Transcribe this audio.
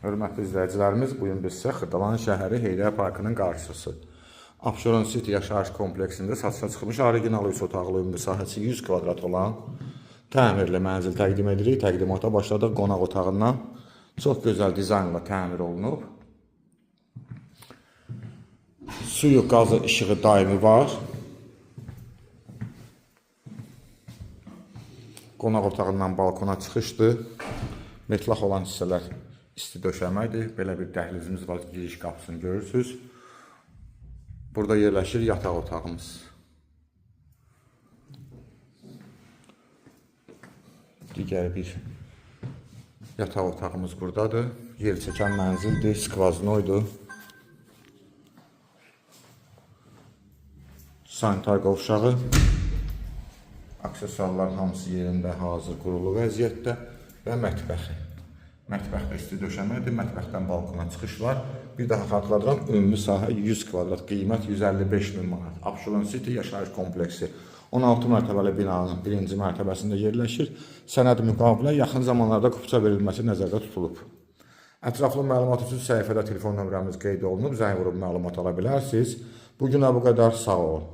Hörmətli izləyicilərimiz, bugün biz sizə Xırdalan şəhəri Heydər Parkının qarşısı Abşeron City yaşayış kompleksində satışa çıxmış orijinal 3 otaqlı ümumi sahəsi 100 kvadrat olan təmirli mənzil təqdim edirik. Təqdimata başladıq. Qonaq otağından çox gözəl dizaynla təmir olunub. Suyu, qazı, işığı daimi var. Qonaq otağından balkona çıxışdır. Metlaq olan hissələr isti döşəməkdir. Belə bir dəhlizimiz var, giriş qapısını görürsünüz. Burada yerləşir yataq otağımız. Digər bir yataq otağımız buradadır. Yer çəkən mənzildir, skvaznoydur. Sanitar qovşağı. Aksesuarlar hamısı yerində, hazır, qurulu vəziyyətdə və mətbəxi. Mətbəxdə isti döşəmədir, mətbəxdən balkona çıxış var. Bir daha xatırladıram, ümumi sahə 100 kvadrat, qiymət 155 min manat. Abşeron City yaşayış kompleksi 16 mərtəbəli binanın birinci mərtəbəsində yerləşir. Sənəd müqavilə yaxın zamanlarda kupça verilməsi nəzərdə tutulub. Ətraflı məlumat üçün səhifədə telefon nömrəmiz qeyd olunub, zəng vurub məlumat ala bilərsiniz. Bugünə bu qədər, sağ olun.